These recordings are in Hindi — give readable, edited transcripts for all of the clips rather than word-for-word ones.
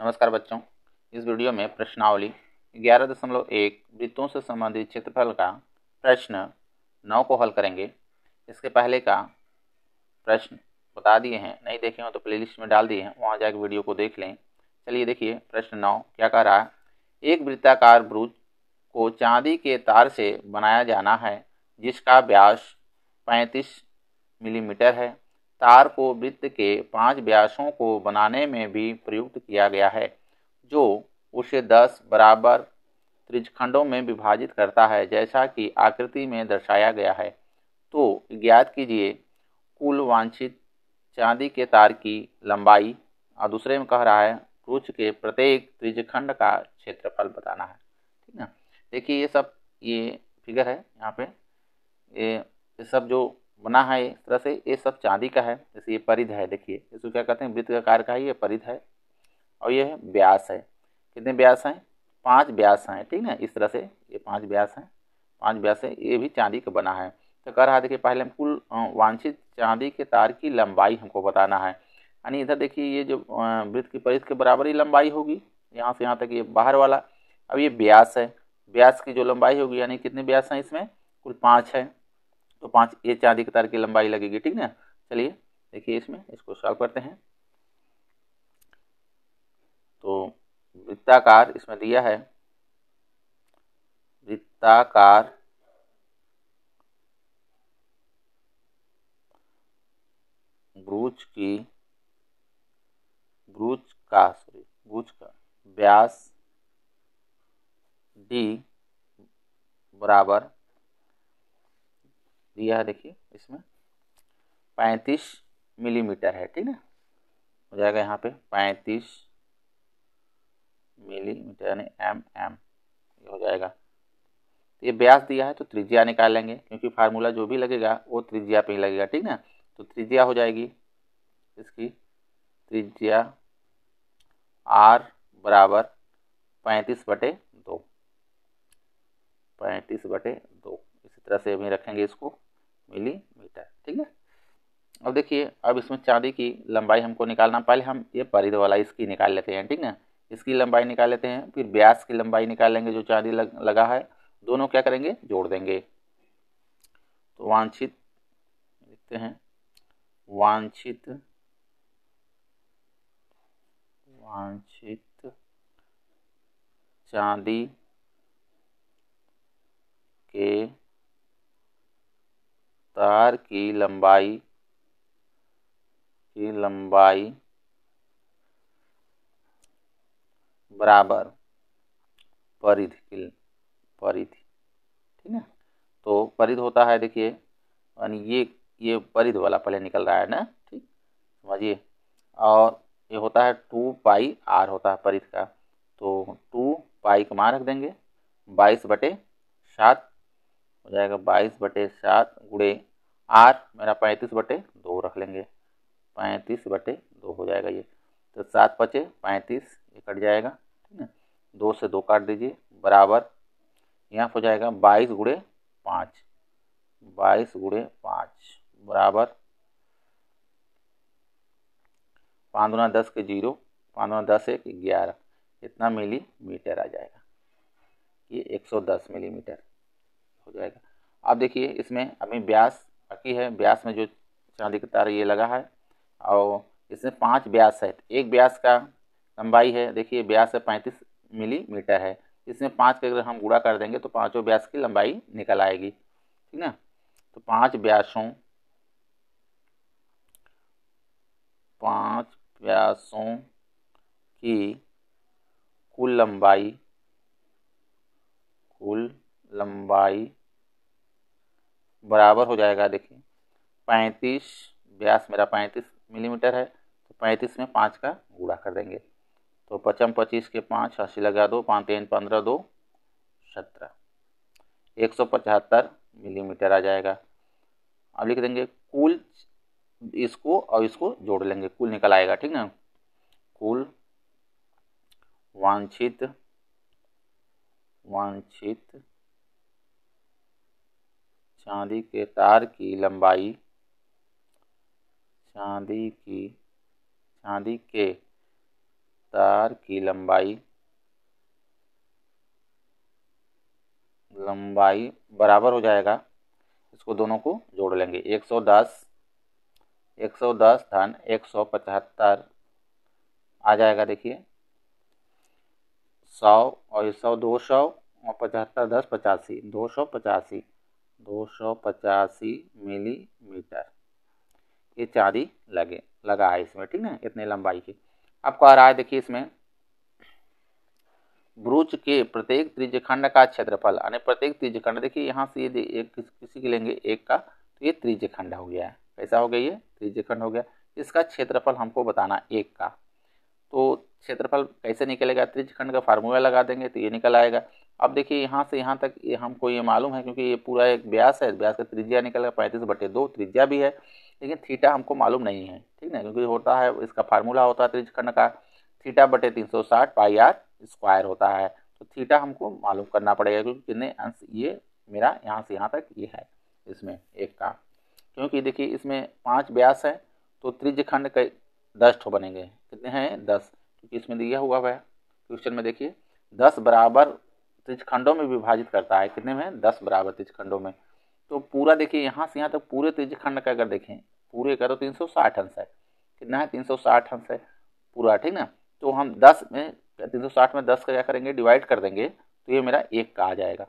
नमस्कार बच्चों, इस वीडियो में प्रश्नावली 11.1 वृत्तों से संबंधित क्षेत्रफल का प्रश्न 9 को हल करेंगे। इसके पहले का प्रश्न बता दिए हैं, नहीं देखे हो तो प्लेलिस्ट में डाल दिए हैं, वहां जाकर वीडियो को देख लें। चलिए देखिए प्रश्न 9 क्या कह रहा है। एक वृत्ताकार वृत्त को चांदी के तार से बनाया जाना है जिसका व्यास 35 मिलीमीटर है। तार को वृत्त के 5 व्यासों को बनाने में भी प्रयुक्त किया गया है, जो उसे 10 बराबर त्रिज्यखंडों में विभाजित करता है, जैसा कि आकृति में दर्शाया गया है। तो ज्ञात कीजिए कुल वांछित चांदी के तार की लंबाई, और दूसरे में कह रहा है वृत्त के प्रत्येक त्रिज्यखंड का क्षेत्रफल बताना है। ठीक ना। देखिए ये फिगर है, यहाँ पे ये सब जो बना है इस तरह से, ये सब चांदी का है। जैसे ये परिध है, देखिए इसको क्या कहते हैं, वृत्त का आकार का है, ये परिध है। और ये है व्यास है। कितने व्यास हैं? 5 व्यास हैं। ठीक ना, इस तरह से ये 5 व्यास हैं, 5 व्यास है। ये भी चांदी का बना है। तो कह रहा है देखिए पहले हम कुल वांछित चांदी के तार की लंबाई हमको बताना है। यानी इधर देखिए ये जो वृत्त की परिध के बराबर ही लंबाई होगी, यहाँ से यहाँ तक ये बाहर वाला। अब ये व्यास है, व्यास की जो लंबाई होगी, यानी कितने व्यास हैं इसमें? कुल 5 है, तो 5 ये चांदी के तार की लंबाई लगेगी। ठीक ना। चलिए देखिए इसमें इसको सॉल्व करते हैं। तो वृत्ताकार इसमें दिया है, वृत्ताकार भुज का व्यास d बराबर दिया है, देखिए इसमें 35 मिलीमीटर है। ठीक है, हो जाएगा यहाँ पे 35 मिलीमीटर यानी mm, ये हो जाएगा। ये व्यास दिया है तो त्रिज्या निकाल लेंगे, क्योंकि फार्मूला जो भी लगेगा वो त्रिज्या पे ही लगेगा। ठीक ना। तो त्रिज्या हो जाएगी इसकी, त्रिज्या r बराबर 35/2, 35/2। इसी तरह से अभी रखेंगे इसको मिलीमीटर। ठीक है। अब देखिए, अब इसमें चांदी की लंबाई हमको निकालना, पहले हम ये परिध वाला इसकी निकाल लेते हैं। ठीक ना, इसकी लंबाई निकाल लेते हैं, फिर व्यास की लंबाई निकाल लेंगे जो चांदी लगा है, दोनों क्या करेंगे, जोड़ देंगे। तो वांछित लिखते हैं, वांछित चांदी के तार की लंबाई बराबर परिध। ठीक है, तो परिध होता है, देखिए यानी ये परिध वाला पहले निकल रहा है ना। ठीक, समझिए। और ये होता है 2πr होता है परिध का, तो 2π का मान रख देंगे 22/7 हो जाएगा। 22/7 गुणे r मेरा 35/2 रख लेंगे, 35/2 हो जाएगा ये। तो 7 बचे 35, ये कट जाएगा। ठीक है, 2 से 2 काट दीजिए, बराबर यहाँ हो जाएगा 22 गुणे 5, 22 गुणे 5 बराबर 5 दूना 10 के 0, 5 दूना 10 1 11, इतना मिलीमीटर आ जाएगा। ये 110 मिलीमीटर हो जाएगा। अब देखिए इसमें अभी व्यास बाकी है, व्यास में जो चांदी का तार ये लगा है, और इसमें 5 व्यास है। एक व्यास का लंबाई है, देखिए व्यास है 35 मिलीमीटर है, इसमें 5 का अगर हम गुणा कर देंगे तो पाँचों व्यास की लंबाई निकल आएगी। ठीक ना। तो 5 व्यासों की कुल लंबाई बराबर हो जाएगा, देखिए 35, व्यास मेरा 35 मिलीमीटर है, तो 35 में 5 का गुणा कर देंगे, तो 25 के 5, 80 लगा 2, 5 3 15, 2 17, 175 मिलीमीटर आ जाएगा। अब लिख देंगे कुल, इसको और इसको जोड़ लेंगे, कुल निकल आएगा। ठीक ना। कुल वांछित चांदी के तार की लंबाई, चांदी के तार की लंबाई बराबर हो जाएगा, इसको दोनों को जोड़ लेंगे, 110 धन 175 आ जाएगा। देखिए 100 और 100 200 और 75 10 85 285 मिलीमीटर ये चांदी लगा है इसमें, ठीक ना, इतने लंबाई की। आपको आ रहा है देखिए इसमें ब्रूच के प्रत्येक त्रिज्यखंड का क्षेत्रफल, यानी प्रत्येक त्रिज्यखंड, देखिए यहाँ से ये एक किसी के लेंगे एक का, तो ये त्रिज्यखंड हो गया है। कैसा हो गया, ये त्रिज्यखंड हो गया। इसका क्षेत्रफल हमको बताना एक का, तो क्षेत्रफल कैसे निकलेगा, त्रिज्यखंड का फार्मूला लगा देंगे तो ये निकल आएगा। अब देखिए यहाँ से यहाँ तक ये हमको ये मालूम है, क्योंकि ये पूरा एक व्यास है, व्यास का त्रिज्या निकलेगा 35/2, त्रिज्या भी है, लेकिन थीटा हमको मालूम नहीं है, ठीक ना, क्योंकि होता है इसका फार्मूला होता है त्रिज्यखंड का θ/360 πr² होता है। तो थीटा हमको मालूम करना पड़ेगा, क्योंकि कितने अंश ये मेरा यहाँ से यहाँ तक ये है इसमें एक का, क्योंकि देखिए इसमें 5 व्यास है, तो त्रिज्यखंड के 10 ठो बनेंगे। कितने हैं, 10, क्योंकि इसमें दिया हुआ है क्वेश्चन में, देखिए 10 बराबर त्रिज्यखंडों में विभाजित करता है, कितने में, 10 बराबर त्रिज्यखंडों में। तो पूरा देखिए यहाँ से यहाँ तक पूरे त्रिज्यखंड का अगर देखें पूरे का, तो 360 अंश है। कितना है, 360 अंश है पूरा, ठीक ना। तो हम 10 में 360 में 10 का क्या करेंगे, डिवाइड कर देंगे, तो ये मेरा एक का आ जाएगा,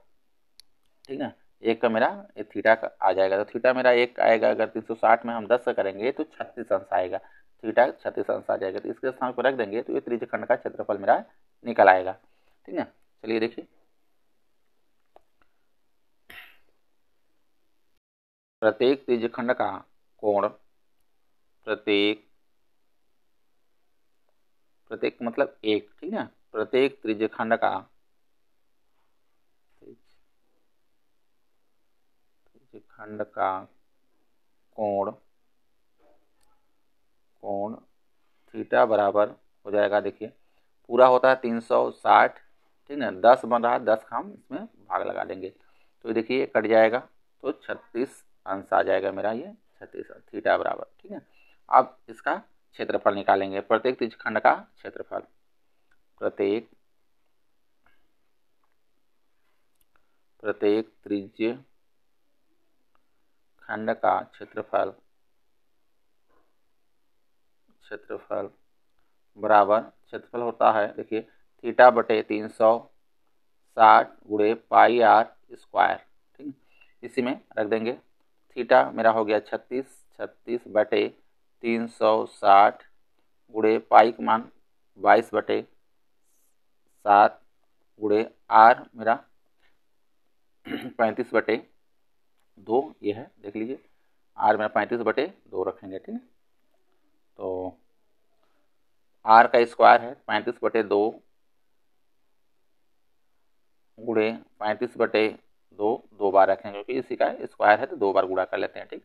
ठीक ना, एक का मेरा ये थीटा का आ जाएगा। तो थीटा मेरा एक का आएगा, अगर 360 में हम 10 का करेंगे तो 36 अंश आएगा, थीटा 36 अंश आ जाएगा। तो इसके स्थान पर रख देंगे तो ये त्रिज्यखंड का क्षेत्रफल मेरा निकल आएगा, ठीक ना। चलिए देखिए, प्रत्येक त्रिज्यखंड का कोण, प्रत्येक मतलब एक, ठीक है, प्रत्येक त्रिज्यखंड का कोण थीटा बराबर हो जाएगा। देखिए पूरा होता है 360, ठीक ना, 10 बन रहा है, 10 का हम इसमें भाग लगा देंगे, तो देखिए कट जाएगा, तो 36 अंश आ जाएगा मेरा, ये 36 थीटा बराबर, ठीक है। अब इसका क्षेत्रफल निकालेंगे, प्रत्येक त्रिज्यखंड का क्षेत्रफल, प्रत्येक त्रिज्यखंड का क्षेत्रफल बराबर, क्षेत्रफल होता है देखिए θ/360 गुणे πr², ठीक, इसी में रख देंगे। थीटा मेरा हो गया 36/360 गुणे पाई का मान 22/7 गुणे आर मेरा 35/2, ये है, देख लीजिए आर मेरा 35/2 रखेंगे, ठीक है। तो आर का स्क्वायर है 35/2 गुणे 35/2, 2 बार रखेंगे, क्योंकि इसी का स्क्वायर है तो 2 बार गुणा कर लेते हैं, ठीक।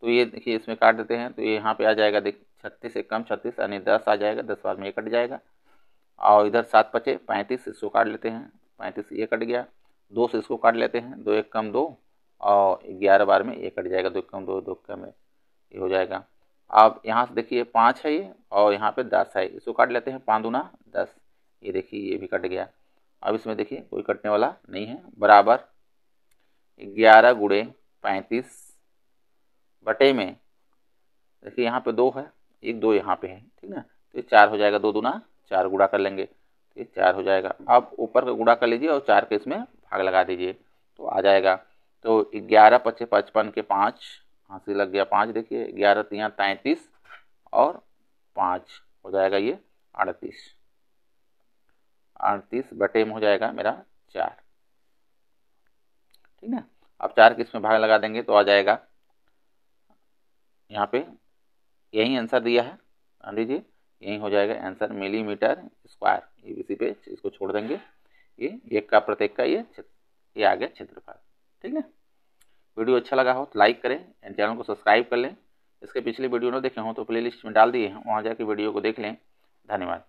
तो ये देखिए इसमें काट देते हैं, तो ये यहाँ पे आ जाएगा, देख 36 से कम 36 यानी 10 आ जाएगा, 10 बार में ये कट जाएगा, और इधर 7 बचे 35, इसको काट लेते हैं, 35 ये कट गया, 2 से इसको काट लेते हैं, 2 1 कम 2, और 11 बार में ये कट जाएगा, 2 कम 2 2 कम है, ये हो जाएगा। अब यहाँ से देखिए 5 है ये, और यहाँ पे 10 है, इसको काट लेते हैं, 5 दूना 10, ये देखिए ये भी कट गया। अब इसमें देखिए कोई कटने वाला नहीं है, बराबर 11 गुणे 35 बटे में, देखिए यहाँ पे 2 है, 1 2 यहाँ पे है, ठीक ना, तो ये 4 हो जाएगा, 2 दूना 4 गुणा कर लेंगे, तो ये 4 हो जाएगा। अब ऊपर का गुणा कर लीजिए और 4 के इसमें भाग लगा दीजिए, तो आ जाएगा। तो 11 × 5 = 55 के 5 हाथ से लग गया 5, देखिए 11 × 3 = 33 और 5 हो जाएगा ये 38 बटे में हो जाएगा मेरा 4, ठीक है। अब 4 के इसमें भाग लगा देंगे तो आ जाएगा, यहाँ पे यही आंसर दिया है, मान लीजिए यही हो जाएगा आंसर, मिलीमीटर स्क्वायर, ये इसी पे इसको छोड़ देंगे, ये एक का प्रत्येक का ये आ गया क्षेत्रफल, ठीक है। वीडियो अच्छा लगा हो तो लाइक करें एंड चैनल को सब्सक्राइब कर लें। इसके पिछले वीडियो न देखे हों तो प्लेलिस्ट में डाल दिए हैं, वहाँ जाके वीडियो को देख लें। धन्यवाद।